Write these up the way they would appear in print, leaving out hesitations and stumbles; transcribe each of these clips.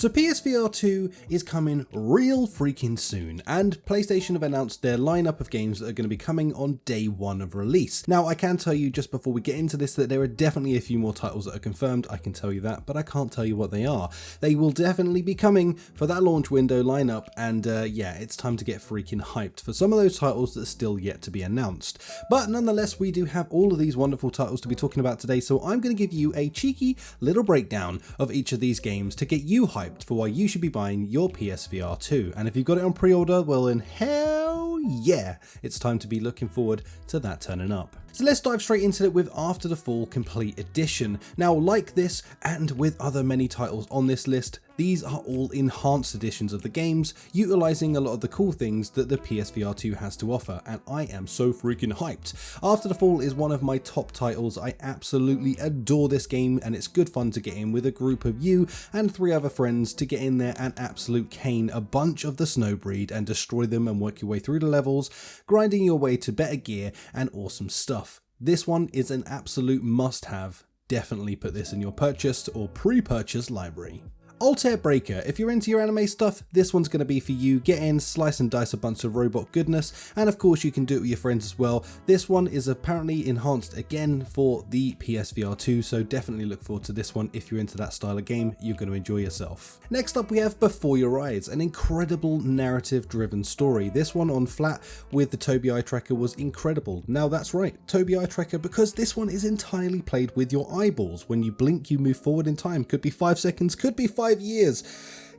So PSVR 2 is coming real freaking soon, and PlayStation have announced their lineup of games that are going to be coming on day one of release. Now I can tell you just before we get into this that there are definitely a few more titles that are confirmed, I can tell you that, but I can't tell you what they are. They will definitely be coming for that launch window lineup, and yeah, it's time to get freaking hyped for some of those titles that are still yet to be announced. But nonetheless, we do have all of these wonderful titles to be talking about today, so I'm going to give you a cheeky little breakdown of each of these games to get you hyped for why you should be buying your PSVR 2. And if you've got it on pre-order, well then hell yeah, it's time to be looking forward to that turning up. So let's dive straight into it with After the Fall Complete Edition. Now, like this and with other many titles on this list, these are all enhanced editions of the games, utilizing a lot of the cool things that the PSVR 2 has to offer, and I am so freaking hyped. After the Fall is one of my top titles. I absolutely adore this game, and it's good fun to get in with a group of you and 3 other friends to get in there and absolute cane a bunch of the Snowbreed and destroy them and work your way through the levels, grinding your way to better gear and awesome stuff. This one is an absolute must-have. Definitely put this in your purchased or pre-purchased library. AltAir Breaker, if you're into your anime stuff, this one's going to be for you. Get in, slice and dice a bunch of robot goodness, and of course you can do it with your friends as well. This one is apparently enhanced again for the PSVR 2, so definitely look forward to this one. If you're into that style of game, you're going to enjoy yourself. Next up we have Before Your Eyes, an incredible narrative driven story. This one on flat with the Tobii eye tracker was incredible. Now that's right, Tobii eye tracker, because this one is entirely played with your eyeballs. When you blink you move forward in time, could be 5 seconds, could be 5 years.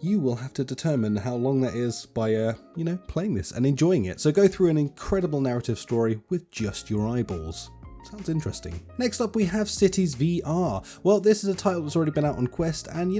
You will have to determine how long that is by playing this and enjoying it. So go through an incredible narrative story with just your eyeballs. Sounds interesting. Next up we have Cities VR. Well, this is a title that's already been out on Quest, and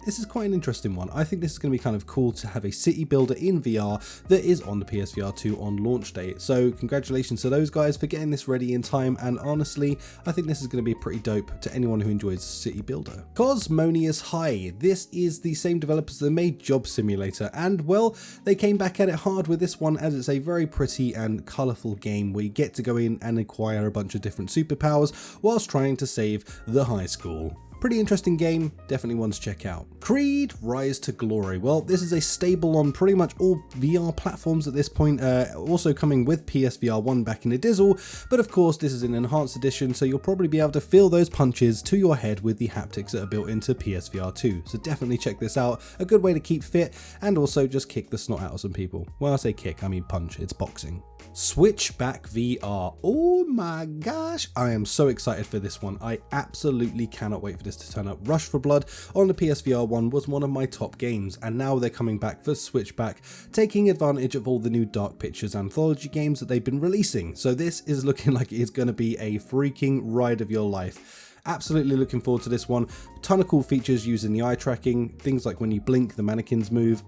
this is quite an interesting one. I think this is going to be kind of cool to have a city builder in VR that is on the PSVR 2 on launch date. So congratulations to those guys for getting this ready in time, and honestly, I think this is going to be pretty dope to anyone who enjoys city builder. Cosmonious High. This is the same developers that made Job Simulator, and well, they came back at it hard with this one, as it's a very pretty and colourful game where you get to go in and acquire a bunch of different superpowers whilst trying to save the high school. Pretty interesting game, definitely one to check out. Creed Rise to Glory. Well, this is a stable on pretty much all VR platforms at this point, also coming with PSVR 1 back in the Dizzle, but of course this is an enhanced edition, so you'll probably be able to feel those punches to your head with the haptics that are built into PSVR 2. So definitely check this out, a good way to keep fit and also just kick the snot out of some people. Well, I say kick, I mean punch, it's boxing. Switchback VR. Oh my gosh, I am so excited for this one. I absolutely cannot wait for this to turn up. Rush for Blood on the PSVR 1 was one of my top games, and now they're coming back for Switchback, taking advantage of all the new Dark Pictures anthology games that they've been releasing. So this is looking like it's going to be a freaking ride of your life. Absolutely looking forward to this one. Ton of cool features using the eye tracking, things like when you blink the mannequins move.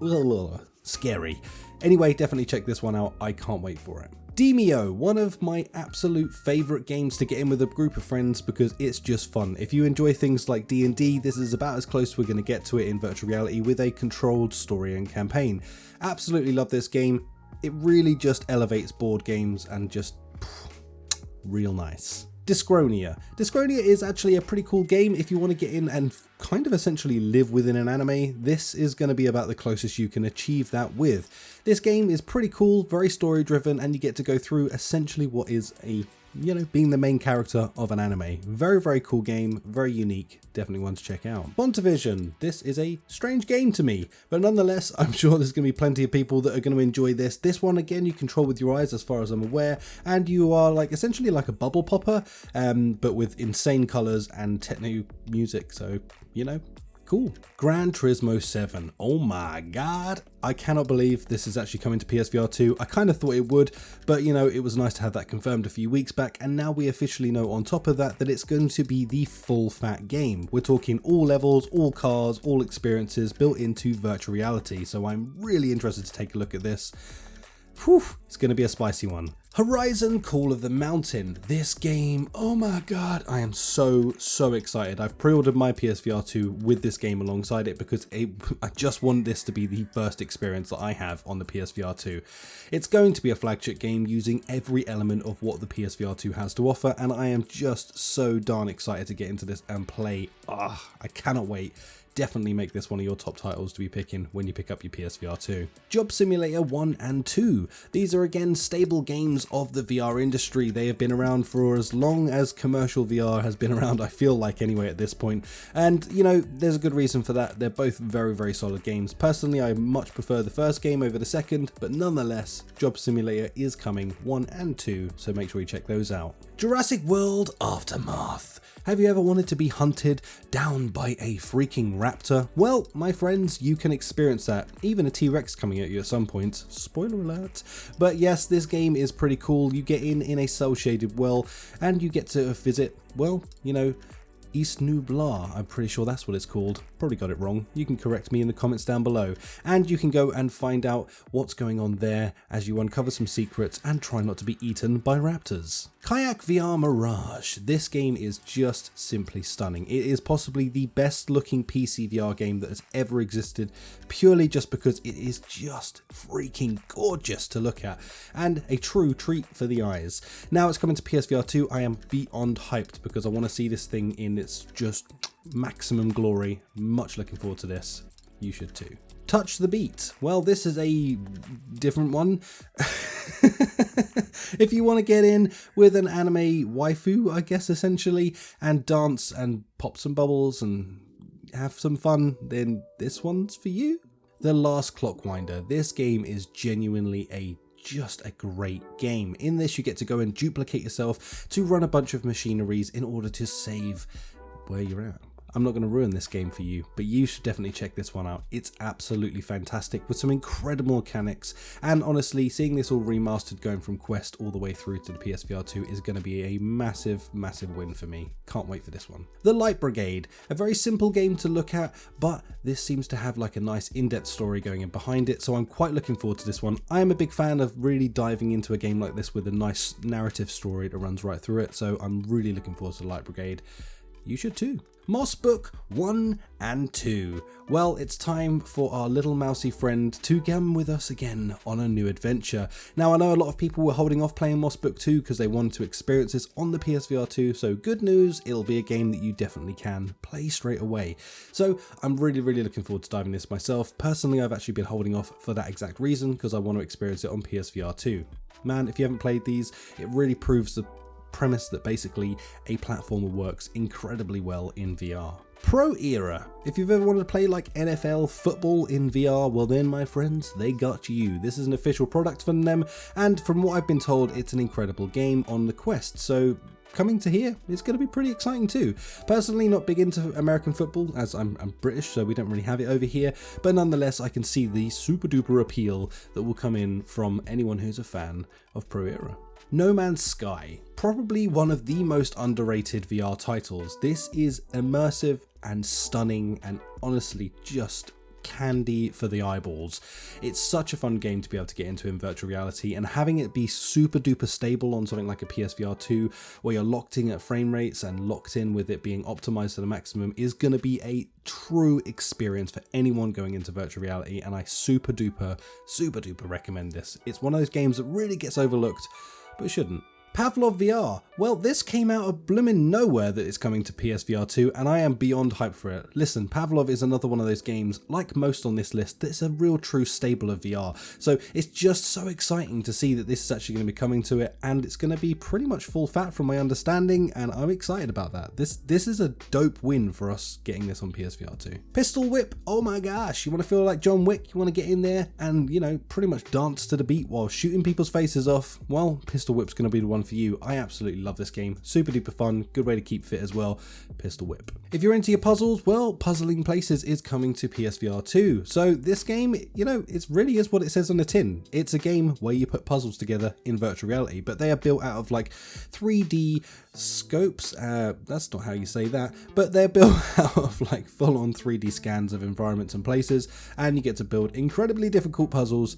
Scary. Anyway, definitely check this one out. I can't wait for it. Demeo, one of my absolute favourite games to get in with a group of friends because it's just fun. If you enjoy things like D&D, this is about as close as we're going to get to it in virtual reality with a controlled story and campaign. Absolutely love this game. It really just elevates board games and just real nice. Dyschronia. Dyschronia is actually a pretty cool game if you want to get in and kind of essentially live within an anime. This is going to be about the closest you can achieve that with. This game is pretty cool, very story driven, and you get to go through essentially what is a being the main character of an anime. Very, very cool game, very unique, definitely one to check out. Fantavision, this is a strange game to me, but nonetheless, I'm sure there's going to be plenty of people that are going to enjoy this. This one, again, you control with your eyes as far as I'm aware, and you are essentially like a bubble popper, but with insane colors and techno music, so, cool. Gran Turismo 7. Oh my god. I cannot believe this is actually coming to PSVR 2. I kind of thought it would, but it was nice to have that confirmed a few weeks back, and now we officially know on top of that it's going to be the full fat game. We're talking all levels, all cars, all experiences built into virtual reality, so I'm really interested to take a look at this. Whew, it's going to be a spicy one. Horizon Call of the Mountain. This game, oh my god, I am so excited. I've pre-ordered my PSVR 2 with this game alongside it because I just want this to be the first experience that I have on the PSVR 2. It's going to be a flagship game using every element of what the PSVR 2 has to offer, and I am just so darn excited to get into this and play. I cannot wait. definitely make this one of your top titles to be picking when you pick up your PSVR 2. Job Simulator 1 and 2. These are again stable games of the VR industry. They have been around for as long as commercial VR has been around, I feel like anyway at this point. And you know, there's a good reason for that. They're both very, very solid games. Personally, I much prefer the first game over the second, but nonetheless, Job Simulator is coming 1 and 2, so make sure you check those out. Jurassic World Aftermath. Have you ever wanted to be hunted down by a freaking raptor? Well, my friends, you can experience that. Even a T-Rex coming at you at some point. Spoiler alert. But yes, this game is pretty cool. You get in a cell-shaded world, and you get to visit, well, you know, East Nublar, I'm pretty sure that's what it's called. Probably got it wrong. You can correct me in the comments down below. And you can go and find out what's going on there as you uncover some secrets and try not to be eaten by raptors. Kayak VR Mirage. This game is just simply stunning. It is possibly the best looking PC VR game that has ever existed, purely just because it is just freaking gorgeous to look at and a true treat for the eyes. Now it's coming to PSVR 2. I am beyond hyped because I want to see this thing in its just maximum glory. Much looking forward to this. You should too. Touch the Beat. Well, this is a different one. If you want to get in with an anime waifu, I guess, essentially, and dance and pop some bubbles and have some fun, then this one's for you. The Last Clockeinder. This game is genuinely just a great game. In this, you get to go and duplicate yourself to run a bunch of machineries in order to save where you're at. I'm not going to ruin this game for you, but you should definitely check this one out. It's absolutely fantastic with some incredible mechanics, and honestly, seeing this all remastered going from Quest all the way through to the PSVR 2 is going to be a massive, massive win for me. Can't wait for this one. The Light Brigade, a very simple game to look at, but this seems to have like a nice in-depth story going in behind it, so I'm quite looking forward to this one. I am a big fan of really diving into a game like this with a nice narrative story that runs right through it, so I'm really looking forward to the Light Brigade. You should too. Moss Book 1 and 2. Well, it's time for our little mousy friend to come with us again on a new adventure. Now, I know a lot of people were holding off playing Moss Book 2 because they wanted to experience this on the PSVR 2, so good news, it'll be a game that you definitely can play straight away. So I'm really, really looking forward to diving this myself. Personally, I've actually been holding off for that exact reason because I want to experience it on PSVR 2. Man, if you haven't played these, it really proves the premise that basically a platformer works incredibly well in VR. Pro Era. If you've ever wanted to play like NFL football in VR, well then, my friends, they got you. This is an official product from them, and from what I've been told, it's an incredible game on the Quest, so coming to here, it's going to be pretty exciting too. Personally, not big into American football, as I'm British, so we don't really have it over here, but nonetheless, I can see the super duper appeal that will come in from anyone who's a fan of Pro Era. No Man's Sky, probably one of the most underrated VR titles. This is immersive and stunning and honestly just candy for the eyeballs. It's such a fun game to be able to get into in virtual reality, and having it be super duper stable on something like a PSVR 2 where you're locked in at frame rates and locked in with it being optimized to the maximum is going to be a true experience for anyone going into virtual reality, and I super duper recommend this. It's one of those games that really gets overlooked but shouldn't. Pavlov VR. Well, this came out of bloomin' nowhere that it's coming to PSVR 2, and I am beyond hyped for it. Listen, Pavlov is another one of those games, like most on this list, that's a real true staple of VR. So it's just so exciting to see that this is actually going to be coming to it, and it's going to be pretty much full fat from my understanding, and I'm excited about that. This is a dope win for us getting this on PSVR 2. Pistolwhip. Oh my gosh, you want to feel like John Wick? You want to get in there and, you know, pretty much dance to the beat while shooting people's faces off? Well, Pistolwhip's going to be the one for you. I absolutely love this game. Super duper fun, good way to keep fit as well. Pistolwhip. If you're into your puzzles, well, Puzzling Places is coming to PSVR 2. So this game, you know, it really is what it says on the tin. It's a game where you put puzzles together in virtual reality, but they are built out of like 3D scopes. That's not how you say that, but they're built out of like full-on 3D scans of environments and places, and you get to build incredibly difficult puzzles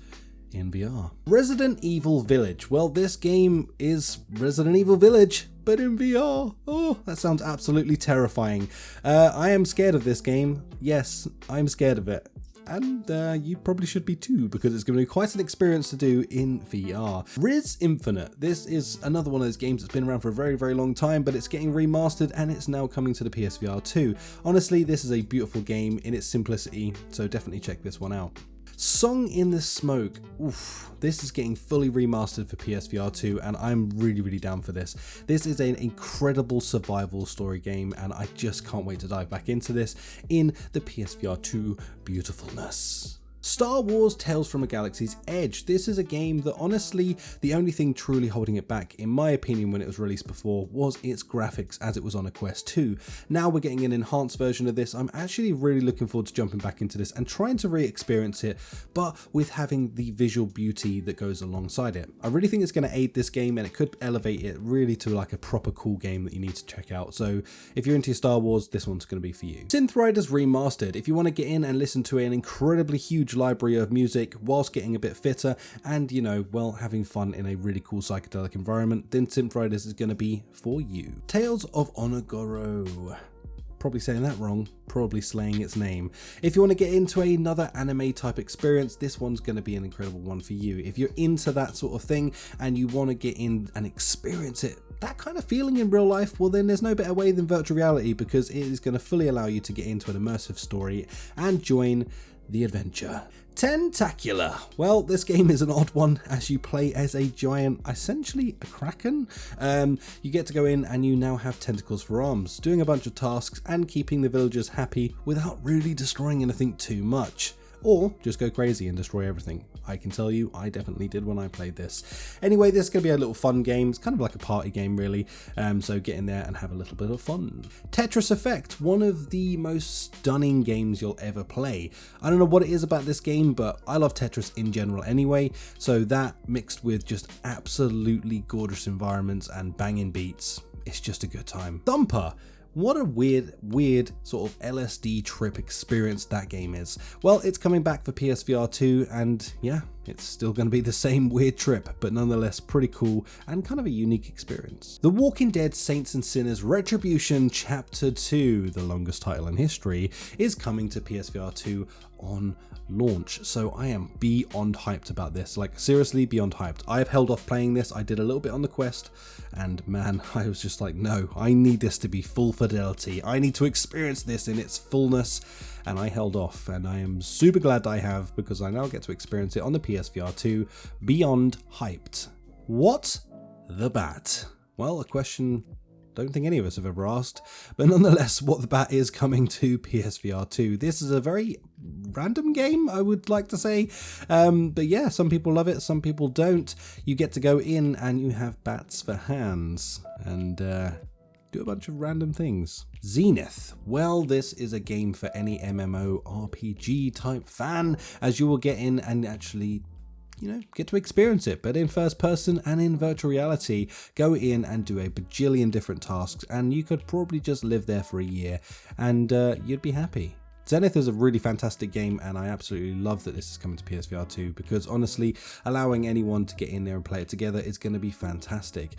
in VR. Resident Evil Village. Well, this game is Resident Evil Village, but in VR. Oh, that sounds absolutely terrifying. I am scared of this game. Yes, I'm scared of it. and you probably should be too, because it's going to be quite an experience to do in VR. Rez Infinite, this is another one of those games that's been around for a very, very long time, but it's getting remastered and it's now coming to the PSVR2. Honestly, this is a beautiful game in its simplicity, so definitely check this one out. Song in the Smoke, oof, this is getting fully remastered for PSVR2 and I'm really, really down for this. This is an incredible survival story game and I just can't wait to dive back into this in the PSVR2 beautifulness. Star Wars Tales from a Galaxy's Edge. This is a game that honestly, the only thing truly holding it back, in my opinion, when it was released before, was its graphics as it was on a Quest 2. Now we're getting an enhanced version of this. I'm actually really looking forward to jumping back into this and trying to re-experience it, but with having the visual beauty that goes alongside it. I really think it's going to aid this game and it could elevate it really to like a proper cool game that you need to check out. So if you're into your Star Wars, this one's going to be for you. Synth Riders Remastered. If you want to get in and listen to an incredibly huge library of music whilst getting a bit fitter and, you know, well, having fun in a really cool psychedelic environment, then Synth Riders is going to be for you. Tales of Onogoro. Probably saying that wrong, probably slaying its name. If you want to get into another anime type experience, this one's going to be an incredible one for you. If you're into that sort of thing and you want to get in and experience it, that kind of feeling in real life, well then there's no better way than virtual reality, because it is going to fully allow you to get into an immersive story and join the adventure. Tentacular. Well, this game is an odd one as you play as a giant, essentially a kraken. You get to go in and you now have tentacles for arms, doing a bunch of tasks and keeping the villagers happy without really destroying anything too much. Or just go crazy and destroy everything. I can tell you, I definitely did when I played this. Anyway, this is going to be a little fun game. It's kind of like a party game, really. So get in there and have a little bit of fun. Tetris Effect, one of the most stunning games you'll ever play. I don't know what it is about this game, but I love Tetris in general anyway. So that mixed with just absolutely gorgeous environments and banging beats, it's just a good time. Thumper. What a weird sort of LSD trip experience that game is. Well, it's coming back for PSVR 2 and yeah, it's still going to be the same weird trip, but nonetheless pretty cool and kind of a unique experience. The Walking Dead Saints&Sinners Retribution Chapter 2, the longest title in history, is coming to PSVR 2 on launch. So I am beyond hyped about this, like seriously beyond hyped. I have held off playing this. I did a little bit on the Quest and man, I was just like, no, I need this to be full fidelity. I need to experience this in its fullness. And I held off and I am super glad I have, because I now get to experience it on the PSVR 2 beyond hyped. What the bat? Well, a question I don't think any of us have ever asked, but nonetheless, What the Bat is coming to PSVR 2. This is a very random game, I would like to say, but yeah, some people love it, some people don't. You get to go in and you have bats for hands and do a bunch of random things. Zenith. Well, this is a game for any MMORPG type fan, as you will get in and actually, you know, get to experience it, but in first person and in virtual reality. Go in and do a bajillion different tasks and you could probably just live there for a year and you'd be happy. Zenith is a really fantastic game and I absolutely love that this is coming to PSVR 2, because honestly, allowing anyone to get in there and play it together is going to be fantastic.